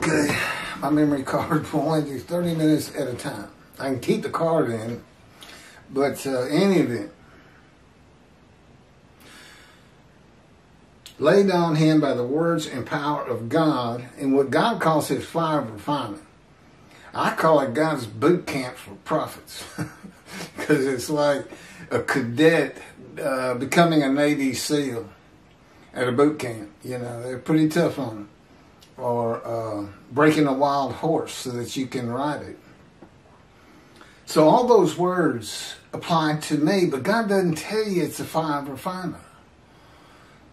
Okay, my memory card will only do 30 minutes at a time. I can keep the card in, but in any event, laid on him by the words and power of God in what God calls his fire of refinement. I call it God's boot camp for prophets, because it's like a cadet becoming a Navy SEAL at a boot camp. You know, they're pretty tough on them. Or breaking a wild horse so that you can ride it. So all those words apply to me, but God doesn't tell you it's a fire of refinement,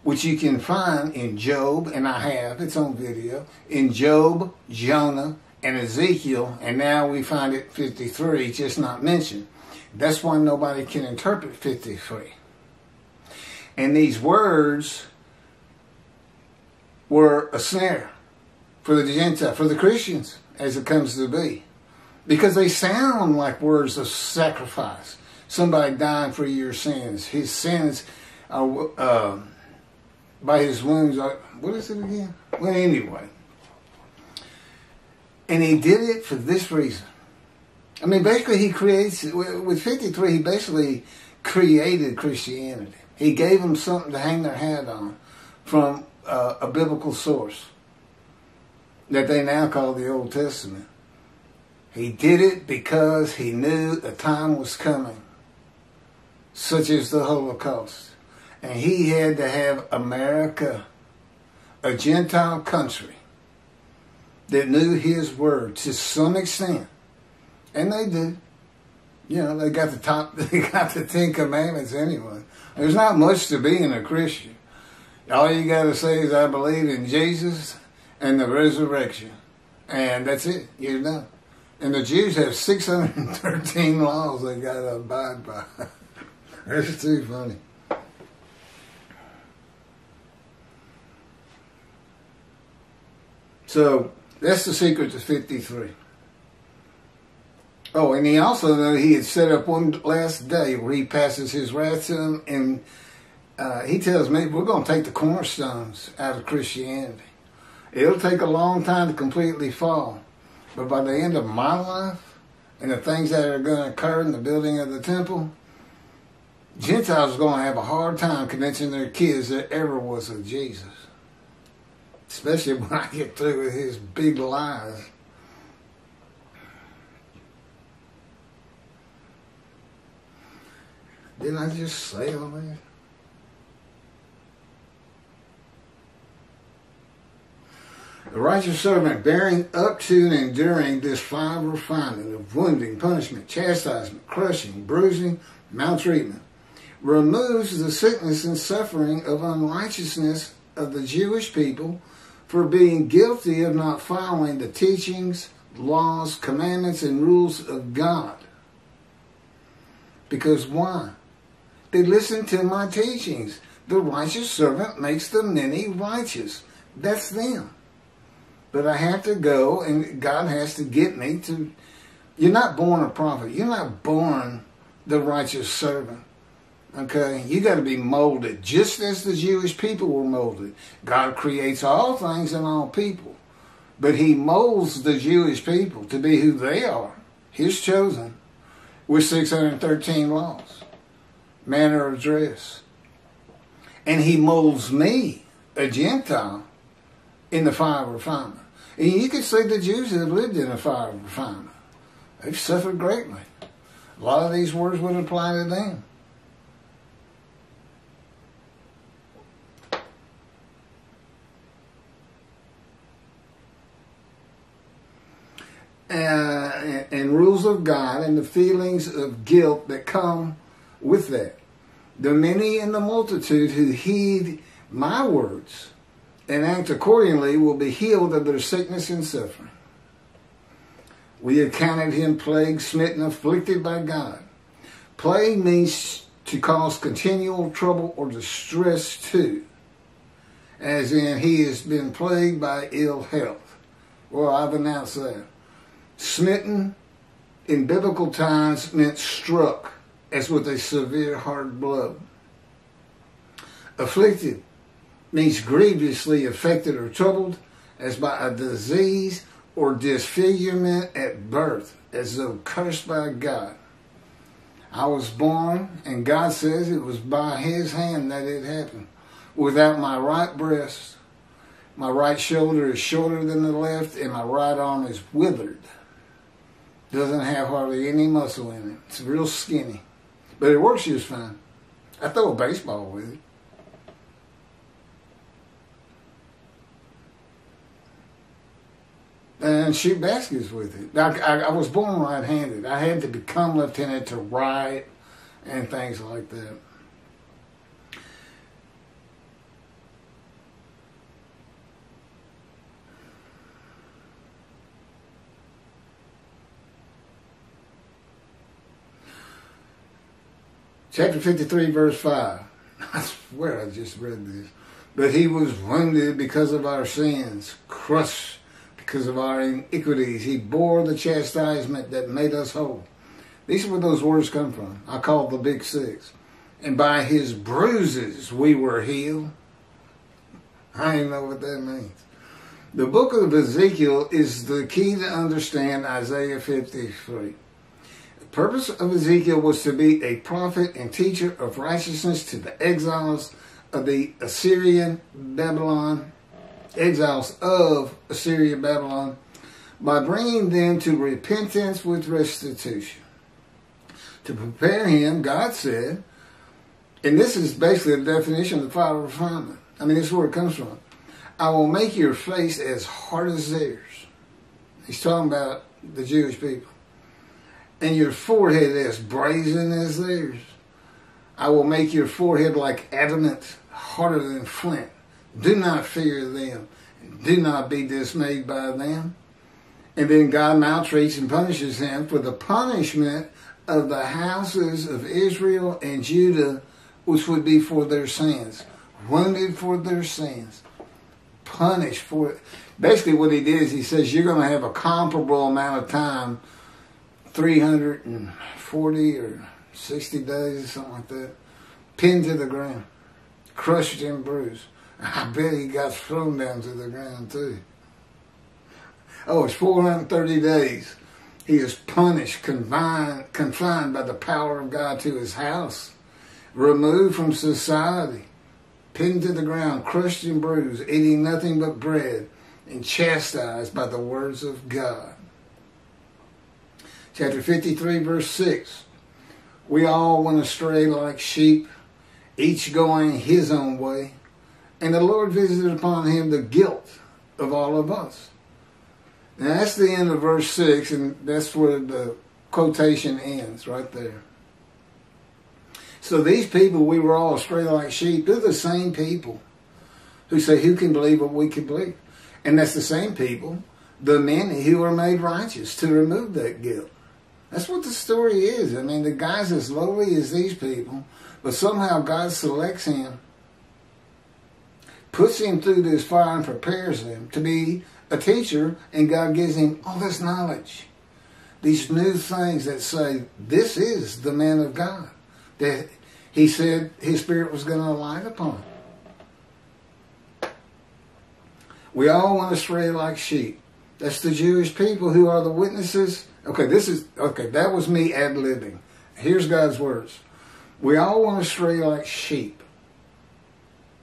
which you can find in Job, and I have, it's on video, in Job, Jonah, and Ezekiel, and now we find it 53, just not mentioned. That's why nobody can interpret 53. And these words were a snare for the Gentile, for the Christians, as it comes to be. Because they sound like words of sacrifice. Somebody dying for your sins. His sins are, by his wounds, are, what is it again? Well, anyway. And he did it for this reason. I mean, basically he creates, with 53, he basically created Christianity. He gave them something to hang their hat on from a biblical source that they now call the Old Testament. He did it because he knew a time was coming, such as the Holocaust. And he had to have America, a Gentile country, that knew his word to some extent. And they do. You know, they got the 10 Commandments anyway. There's not much to being a Christian. All you got to say is, I believe in Jesus and the resurrection. And that's it. You're done. And the Jews have 613 laws they got to abide by. That's too funny. So, that's the secret to 53. Oh, and he also knew he had set up one last day where he passes his wrath to them, and he tells me, we're going to take the cornerstones out of Christianity. It'll take a long time to completely fall. But by the end of my life, and the things that are going to occur in the building of the temple, Gentiles are going to have a hard time convincing their kids there ever was a Jesus. Especially when I get through with his big lies. Didn't I just say all that? The righteous servant, bearing up to and enduring this fire of refinement, of wounding, punishment, chastisement, crushing, bruising, maltreatment, removes the sickness and suffering of unrighteousness of the Jewish people for being guilty of not following the teachings, laws, commandments, and rules of God. Because why? They listen to my teachings. The righteous servant makes the many righteous. That's them. But I have to go, and God has to get me to... You're not born a prophet. You're not born the righteous servant. Okay? You got to be molded, just as the Jewish people were molded. God creates all things and all people. But he molds the Jewish people to be who they are, his chosen, with 613 laws, manner of dress. And he molds me, a Gentile, in the fire of refinement. And you could say the Jews have lived in a fire of refinement. They've suffered greatly. A lot of these words would apply to them. And rules of God and the feelings of guilt that come with that. The many and the multitude who heed my words and act accordingly will be healed of their sickness and suffering. We have counted him plagued, smitten, afflicted by God. Plague means to cause continual trouble or distress to, as in he has been plagued by ill health. Well, I've announced that. Smitten in biblical times meant struck, as with a severe hard blow. Afflicted means grievously affected or troubled, as by a disease or disfigurement at birth, as though cursed by God. I was born, and God says it was by his hand that it happened. Without my right breast, my right shoulder is shorter than the left, and my right arm is withered. Doesn't have hardly any muscle in it. It's real skinny. But it works just fine. I throw a baseball with it. And shoot baskets with it. I was born right-handed. I had to become left-handed to write and things like that. Chapter 53, verse 5. I swear I just read this. But he was wounded because of our sins, crushed because of our iniquities. He bore the chastisement that made us whole. These are where those words come from. I call it the Big Six. And by his bruises we were healed. I don't even know what that means. The book of Ezekiel is the key to understand Isaiah 53. The purpose of Ezekiel was to be a prophet and teacher of righteousness to the exiles of the Assyrian Babylon, exiles of Assyria Babylon, by bringing them to repentance with restitution. To prepare him, God said, and this is basically the definition of the fire of refinement. I mean, this is where it comes from. I will make your face as hard as theirs. He's talking about the Jewish people. And your forehead as brazen as theirs. I will make your forehead like adamant, harder than flint. Do not fear them. Do not be dismayed by them. And then God maltreats and punishes him for the punishment of the houses of Israel and Judah, which would be for their sins. Wounded for their sins. Punished for it. Basically what he did is he says you're going to have a comparable amount of time, 340 or 60 days or something like that, pinned to the ground, crushed and bruised. I bet he got thrown down to the ground too. Oh, it's 430 days. He is punished, confined by the power of God to his house, removed from society, pinned to the ground, crushed and bruised, eating nothing but bread, and chastised by the words of God. Chapter 53, verse 6. We all went astray like sheep, each going his own way, and the Lord visited upon him the guilt of all of us. Now that's the end of verse 6, and that's where the quotation ends, right there. So these people, we were all astray like sheep, they're the same people who say, who can believe what we can believe? And that's the same people, the many who are made righteous to remove that guilt. That's what the story is. I mean, the guy's as lowly as these people, but somehow God selects him, puts him through this fire and prepares him to be a teacher, and God gives him all this knowledge. These new things that say, this is the man of God, that he said his spirit was going to alight upon. We all went astray like sheep. That's the Jewish people who are the witnesses. Okay, that was me ad-libbing. Here's God's words. We all went astray like sheep.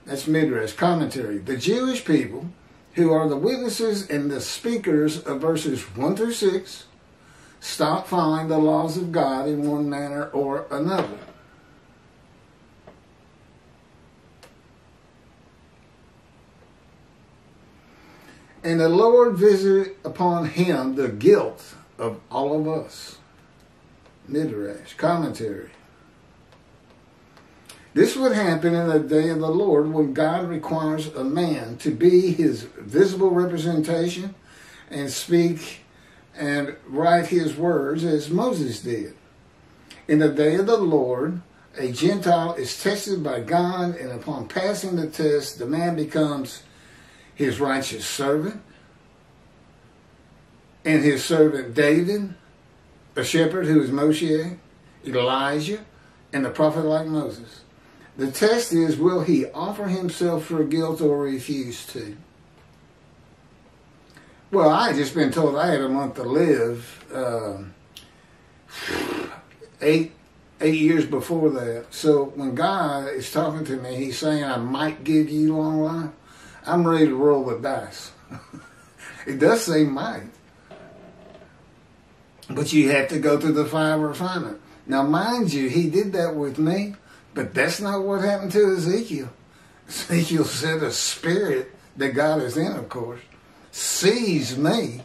That's Midrash, commentary. The Jewish people, who are the witnesses and the speakers of verses 1 through 6, stop following the laws of God in one manner or another. And the Lord visited upon him the guilt of all of us. Midrash, commentary. This would happen in the day of the Lord when God requires a man to be his visible representation and speak and write his words as Moses did. In the day of the Lord, a Gentile is tested by God, and upon passing the test, the man becomes his righteous servant, and his servant David, a shepherd who is Moshiach, Elijah, and the prophet like Moses. The test is, will he offer himself for guilt or refuse to? Well, I had just been told I had a month to live 8 years before that. So when God is talking to me, he's saying I might give you long life. I'm ready to roll the dice. It does say might. But you have to go through the fire of refinement. Now, mind you, he did that with me, but that's not what happened to Ezekiel. Ezekiel said a spirit that God is in, of course, seized me,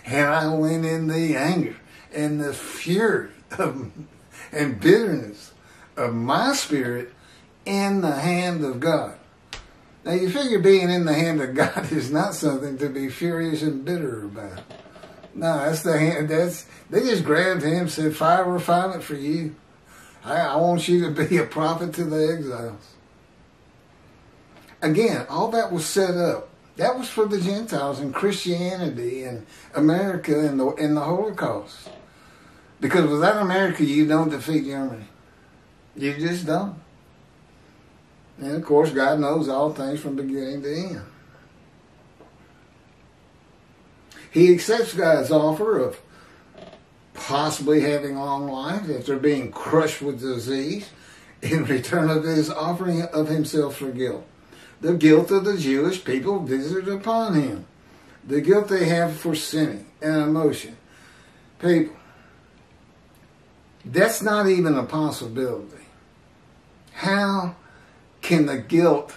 and I went in the anger and the fury and bitterness of my spirit in the hand of God. Now, you figure being in the hand of God is not something to be furious and bitter about. No, that's the hand. They just grabbed him and said, fire of refinement for you. I want you to be a prophet to the exiles. Again, all that was set up. That was for the Gentiles and Christianity and America and the Holocaust. Because without America, you don't defeat Germany. You just don't. And of course, God knows all things from beginning to end. He accepts God's offer of possibly having long life after being crushed with disease in return of his offering of himself for guilt. The guilt of the Jewish people visited upon him. The guilt they have for sinning and emotion. People, that's not even a possibility. How can the guilt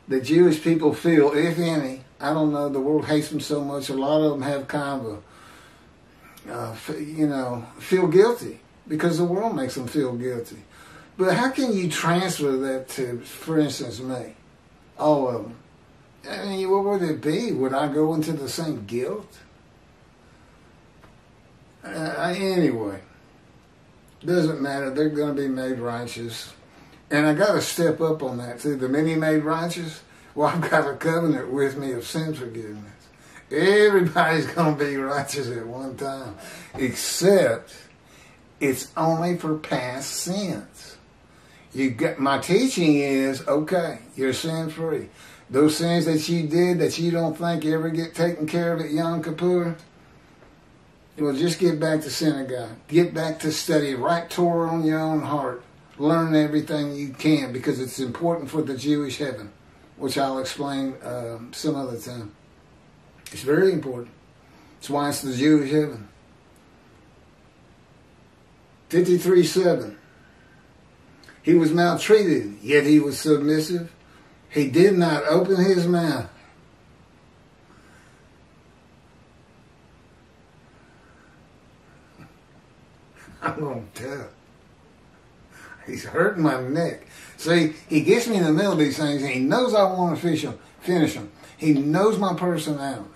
that Jewish people feel, if any, I don't know, the world hates them so much, a lot of them have kind of feel guilty because the world makes them feel guilty. But how can you transfer that to, for instance, me? All of them. I mean, what would it be? Would I go into the same guilt? Anyway, doesn't matter. They're going to be made righteous. And I got to step up on that too. The many made righteous, well, I've got a covenant with me of sin forgiveness. Everybody's going to be righteous at one time, except it's only for past sins. My teaching is, okay, you're sin-free. Those sins that you did that you don't think ever get taken care of at Yom Kippur, well, just get back to synagogue. Get back to study. Write Torah on your own heart. Learn everything you can because it's important for the Jewish heaven, which I'll explain some other time. It's very important. That's why it's the Jewish heaven. 53:7. He was maltreated, yet he was submissive. He did not open his mouth. I'm going to tell. He's hurting my neck. See, he gets me in the middle of these things, and he knows I want to finish them. He knows my personality.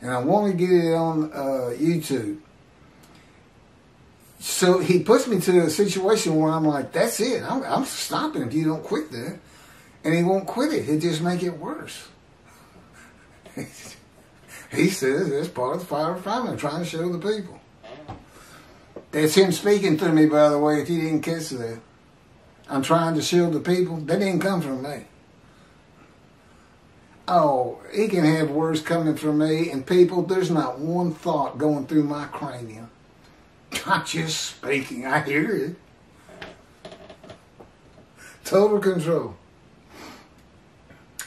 And I want to get it on YouTube. So he puts me to a situation where I'm like, that's it. I'm stopping if you don't quit that. And he won't quit it. He'll just make it worse. He says it's part of the fire of refinement. I'm trying to show the people. That's him speaking through me, by the way, if you didn't catch that. I'm trying to show the people. That didn't come from me. Oh, he can have words coming from me, and people, there's not one thought going through my cranium. I'm just speaking. I hear it. Total control.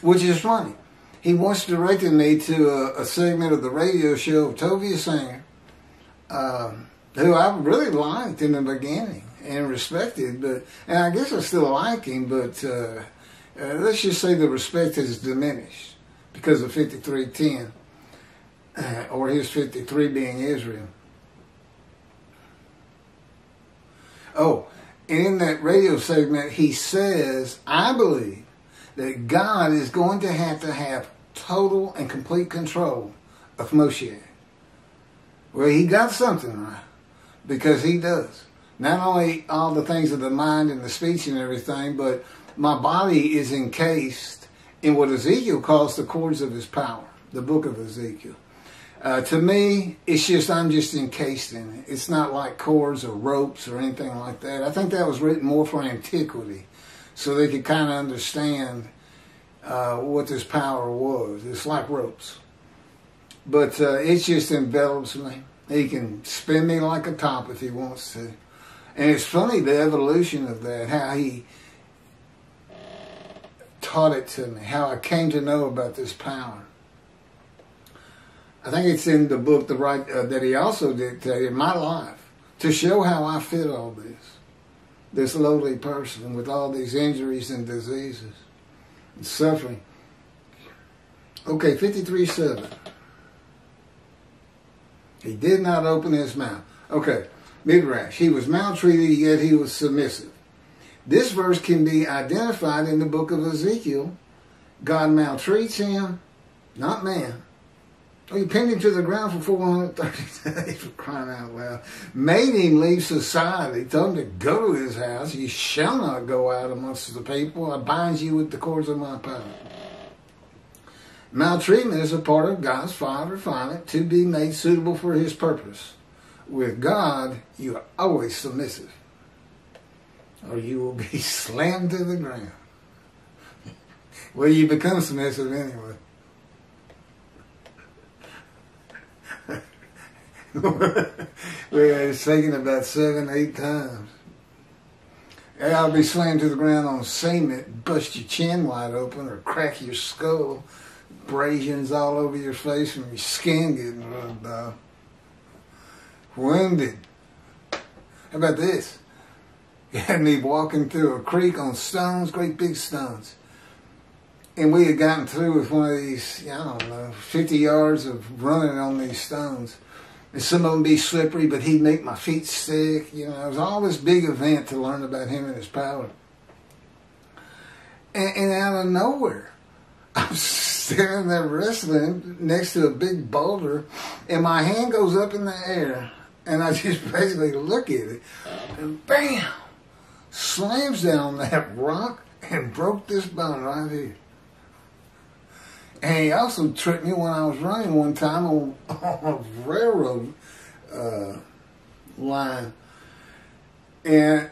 Which is funny. He once directed me to a segment of the radio show of Tovia Singer, who I really liked in the beginning and respected, and I guess I still like him, but let's just say the respect has diminished because of 53:10, or his 53 being Israel. Oh, and in that radio segment, he says, I believe that God is going to have total and complete control of Moshiach. Well, he got something right, because he does. Not only all the things of the mind and the speech and everything, but my body is encased in what Ezekiel calls the cords of his power, the book of Ezekiel. To me, it's just, I'm just encased in it. It's not like cords or ropes or anything like that. I think that was written more for antiquity, so they could kind of understand what this power was. It's like ropes. But it just envelops me. He can spin me like a top if he wants to. And it's funny, the evolution of that, how he taught it to me, how I came to know about this power. I think it's in the book that he also dictated, My Life, to show how I fit all this lowly person with all these injuries and diseases and suffering. Okay, 53:7. He did not open his mouth. Okay, Midrash. He was maltreated, yet he was submissive. This verse can be identified in the book of Ezekiel. God maltreats him, not man. Oh, he pinned him to the ground for 430 days, for crying out loud. Made him leave society. Told him to go to his house. You shall not go out amongst the people. I bind you with the cords of my power. Maltreatment is a part of God's fire refinement to be made suitable for his purpose. With God, you are always submissive, or you will be slammed to the ground. Well, you become submissive anyway. It's taken about 7-8 times. And I'll be slammed to the ground on cement, bust your chin wide open, or crack your skull, abrasions all over your face from your skin getting rubbed off. Wounded. How about this? You had me walking through a creek on stones, great big stones. And we had gotten through with one of these, I don't know, 50 yards of running on these stones. And some of them be slippery, but he'd make my feet stick. You know, it was all this big event to learn about him and his power. And out of nowhere, I'm standing there wrestling next to a big boulder, and my hand goes up in the air, and I just basically look at it, and bam, slams down that rock and broke this bone right here. And he also tripped me when I was running one time on a railroad line. And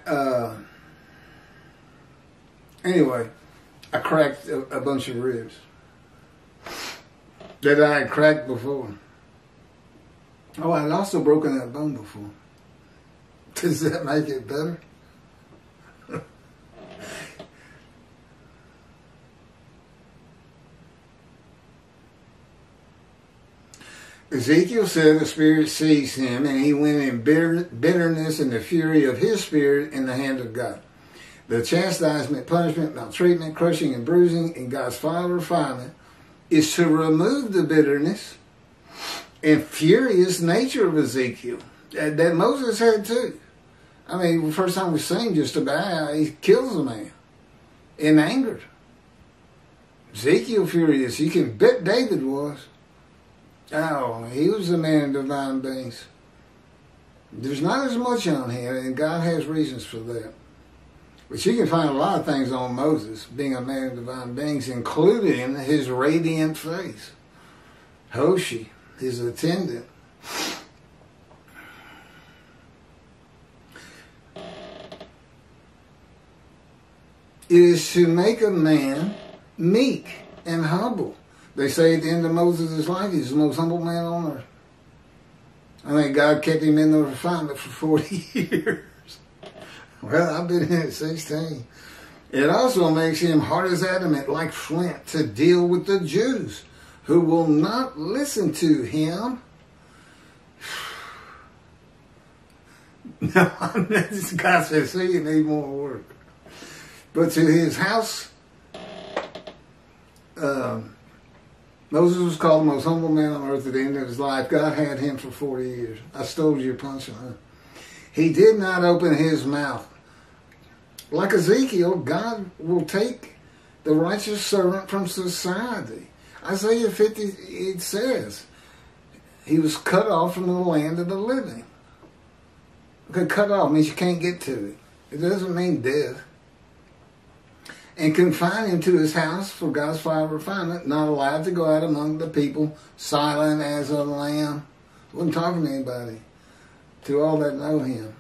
anyway, I cracked a bunch of ribs that I had cracked before. Oh, I had also broken that bone before. Does that make it better? Ezekiel said the Spirit seized him, and he went in bitterness and the fury of his spirit in the hand of God. The chastisement, punishment, maltreatment, crushing, and bruising in God's final refinement is to remove the bitterness and furious nature of Ezekiel that Moses had too. I mean, the first time we sing just about, he kills a man in anger. Ezekiel furious. You can bet David was. Oh, he was a man of divine beings. There's not as much on him, and God has reasons for that. But you can find a lot of things on Moses, being a man of divine beings, including his radiant face. Hoshi, his attendant. It is to make a man meek and humble. They say at the end of Moses' life, he's the most humble man on earth. I think God kept him in the refinement for 40 years. Well, I've been in it 16. It also makes him hard as adamant, like flint, to deal with the Jews who will not listen to him. No, God says, see, you need more work. But to his house, Moses was called the most humble man on earth at the end of his life. God had him for 40 years. I stole your punchline. He did not open his mouth. Like Ezekiel, God will take the righteous servant from society. Isaiah 50, it says, he was cut off from the land of the living. Okay, cut off means you can't get to it. It doesn't mean death. And confine him to his house for God's fire refinement, not allowed to go out among the people, silent as a lamb. Wasn't talking to anybody, to all that know him.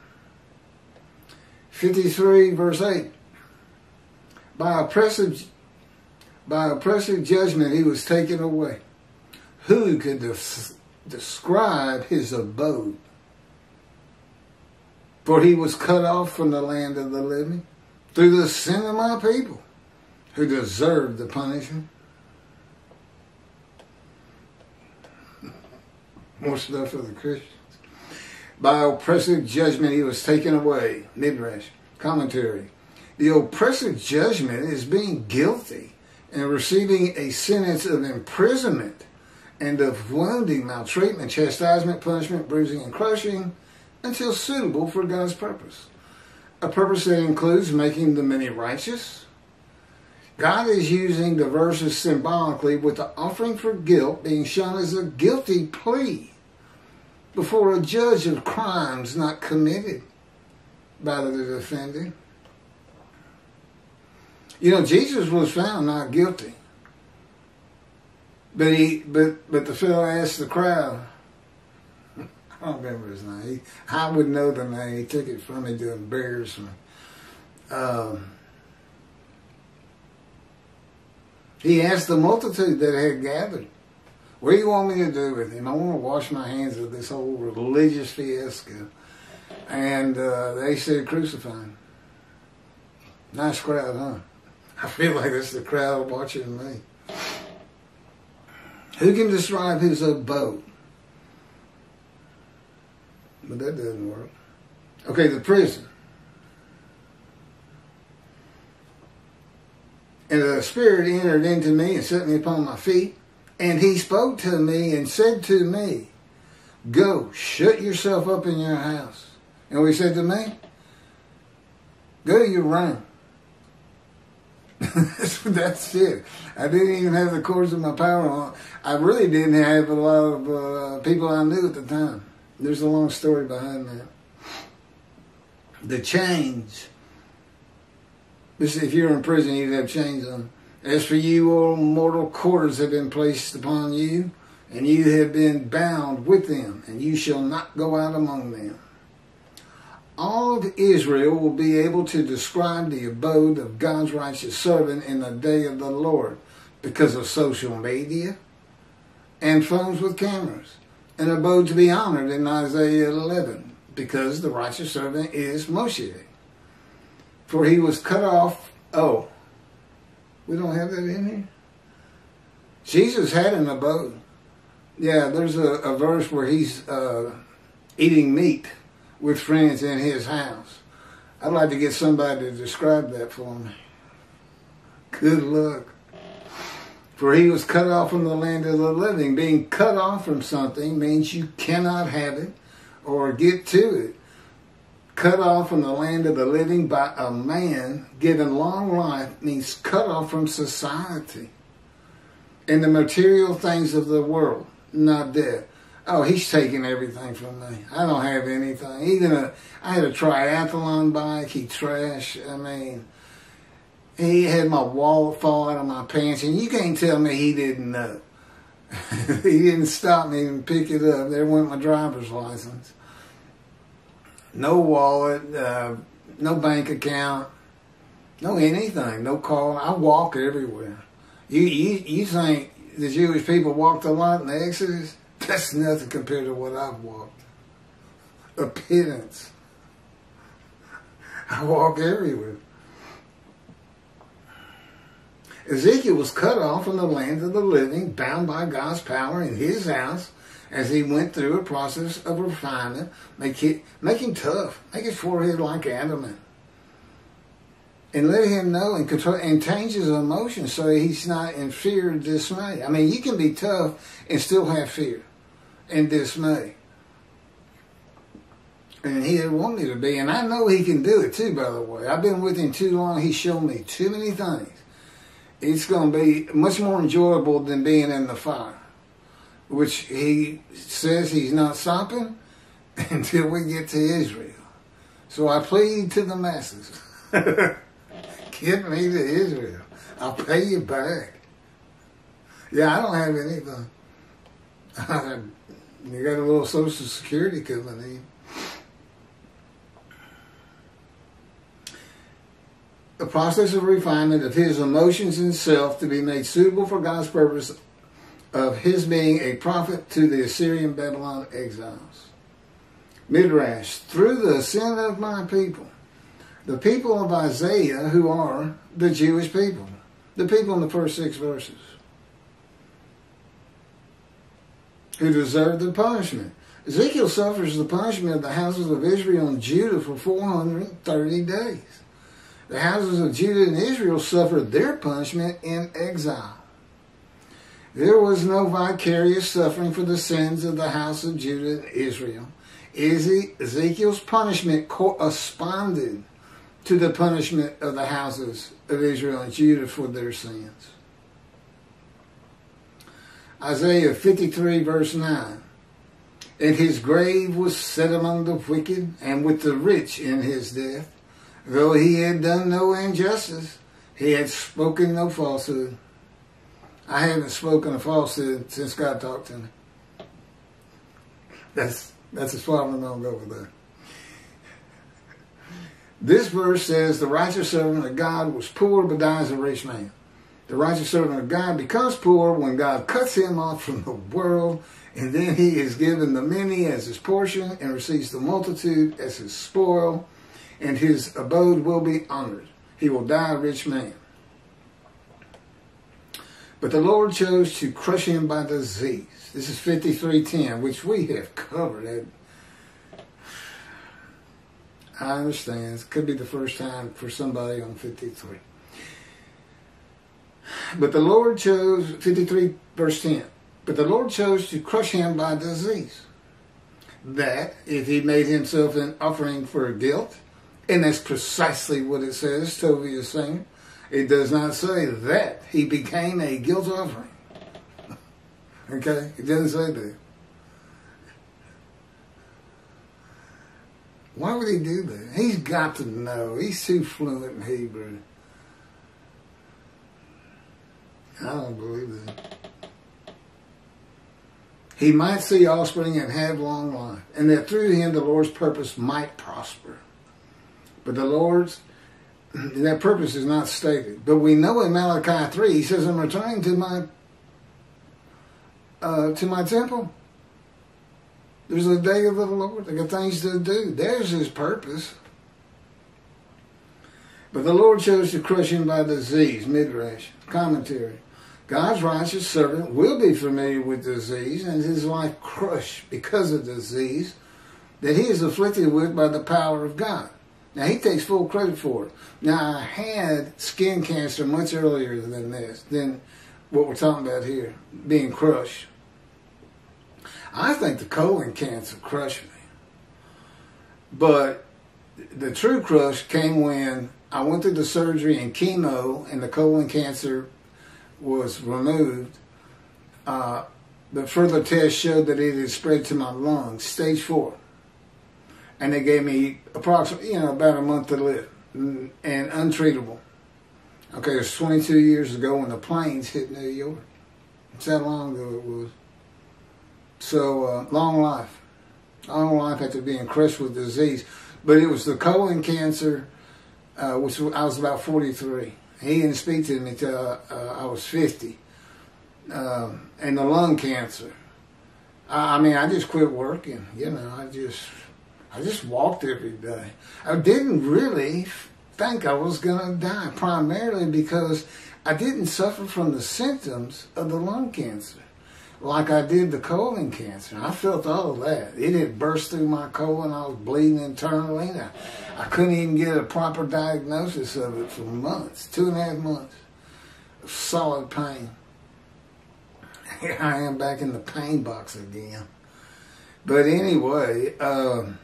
53 verse 8. By oppressive judgment he was taken away. who could describe his abode? For he was cut off from the land of the living through the sin of my people, who deserved the punishment. More stuff for the Christians. By oppressive judgment he was taken away. Midrash. Commentary. The oppressive judgment is being guilty and receiving a sentence of imprisonment and of wounding, maltreatment, chastisement, punishment, bruising, and crushing until suitable for God's purpose. A purpose that includes making the many righteous. God is using the verses symbolically, with the offering for guilt being shown as a guilty plea before a judge of crimes not committed by the defendant. You know, Jesus was found not guilty. But the fellow asked the crowd, I don't remember his name. I would know the name. He took it from me to embarrass me. He asked the multitude that had gathered, what do you want me to do with him? I want to wash my hands of this whole religious fiasco. And they said, crucify him. Nice crowd, huh? I feel like it's the crowd watching me. Who can describe his abode? But that doesn't work. Okay, the prison. And the Spirit entered into me and set me upon my feet. And he spoke to me and said to me, go, shut yourself up in your house. And what he said to me? Go to your room. That's it. I didn't even have the cords of my power on. I really didn't have a lot of people I knew at the time. There's a long story behind that. The chains. If you're in prison, you'd have chains on. As for you, all mortal cords have been placed upon you, and you have been bound with them, and you shall not go out among them. All of Israel will be able to describe the abode of God's righteous servant in the day of the Lord because of social media and phones with cameras. An abode to be honored in Isaiah 11 because the righteous servant is Moshiach. For he was cut off. Oh, we don't have that in here? Jesus had an abode. Yeah, there's a verse where he's eating meat with friends in his house. I'd like to get somebody to describe that for me. Good luck. For he was cut off from the land of the living. Being cut off from something means you cannot have it or get to it. Cut off from the land of the living by a man given long life means cut off from society and the material things of the world, not death. Oh, he's taking everything from me. I don't have anything. Even I had a triathlon bike. He trashed. I mean, he had my wallet fall out of my pants, and you can't tell me he didn't know. He didn't stop me and pick it up. There went my driver's license. No wallet, no bank account, no anything, no car. I walk everywhere. You think the Jewish people walked a lot in the Exodus? That's nothing compared to what I've walked. A pittance. I walk everywhere. Ezekiel was cut off from the land of the living, bound by God's power in his house, as he went through a process of refinement, make him tough, make his forehead like adamant, and let him know and control and change his emotions so he's not in fear and dismay. I mean, you can be tough and still have fear and dismay. And he didn't want me to be, and I know he can do it too, by the way. I've been with him too long. He's shown me too many things. It's going to be much more enjoyable than being in the fire, which he says he's not stopping until we get to Israel. So I plead to the masses, get me to Israel. I'll pay you back. Yeah, I don't have anything. You got a little Social Security coming in. The process of refinement of his emotions and self to be made suitable for God's purpose of his being a prophet to the Assyrian Babylon exiles. Midrash, through the sin of my people, the people of Isaiah, who are the Jewish people, the people in the first 6 verses, who deserve the punishment. Ezekiel suffers the punishment of the houses of Israel and Judah for 430 days. The houses of Judah and Israel suffered their punishment in exile. There was no vicarious suffering for the sins of the house of Judah and Israel. Ezekiel's punishment corresponded to the punishment of the houses of Israel and Judah for their sins. Isaiah 53 verse 9. And his grave was set among the wicked, and with the rich in his death. Though he had done no injustice, he had spoken no falsehood. I haven't spoken a falsehood since God talked to me. That's as far as I'm going to go with that. This verse says the righteous servant of God was poor but dies a rich man. The righteous servant of God becomes poor when God cuts him off from the world, and then he is given the many as his portion and receives the multitude as his spoil, and his abode will be honored. He will die a rich man. But the Lord chose to crush him by disease. This is 53:10, which we have covered. I understand. It could be the first time for somebody on 53. But the Lord chose, 53 verse 10, but the Lord chose to crush him by disease, that if he made himself an offering for guilt, and that's precisely what it says, Toby is saying, it does not say that he became a guilt offering. Okay? It doesn't say that. Why would he do that? He's got to know. He's too fluent in Hebrew. I don't believe that. He might see offspring and have long life, and that through him the Lord's purpose might prosper. But that purpose is not stated. But we know in Malachi 3, he says, I'm returning to my temple. There's a day of the Lord. I got things to do. There's his purpose. But the Lord chose to crush him by disease. Midrash, commentary. God's righteous servant will be familiar with disease and his life crushed because of disease that he is afflicted with by the power of God. Now, he takes full credit for it. Now, I had skin cancer much earlier than what we're talking about here, being crushed. I think the colon cancer crushed me. But the true crush came when I went through the surgery and chemo and the colon cancer was removed. But further tests showed that it had spread to my lungs, stage 4. And they gave me approximately, about a month to live and untreatable. Okay, it was 22 years ago when the planes hit New York. That's how long ago it was. So, long life. Long life after being crushed with disease. But it was the colon cancer, which I was about 43. He didn't speak to me until I was 50. And the lung cancer. I just quit working. I just walked every day. I didn't really think I was going to die, primarily because I didn't suffer from the symptoms of the lung cancer like I did the colon cancer. I felt all of that. It had burst through my colon. I was bleeding internally. I couldn't even get a proper diagnosis of it for months, 2.5 months of solid pain. Here I am back in the pain box again. But anyway, that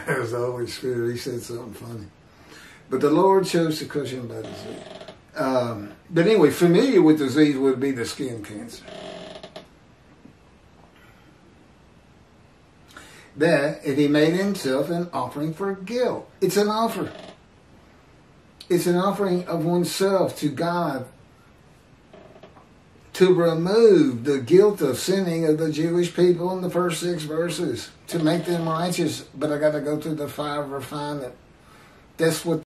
was the Holy Spirit. He said something funny. But the Lord chose to crush him by disease. But anyway, familiar with disease would be the skin cancer. That if he made himself an offering for guilt. It's an offer. It's an offering of oneself to God to remove the guilt of sinning of the Jewish people in the first 6 verses, to make them righteous. But I got to go through the fire of refinement. That's what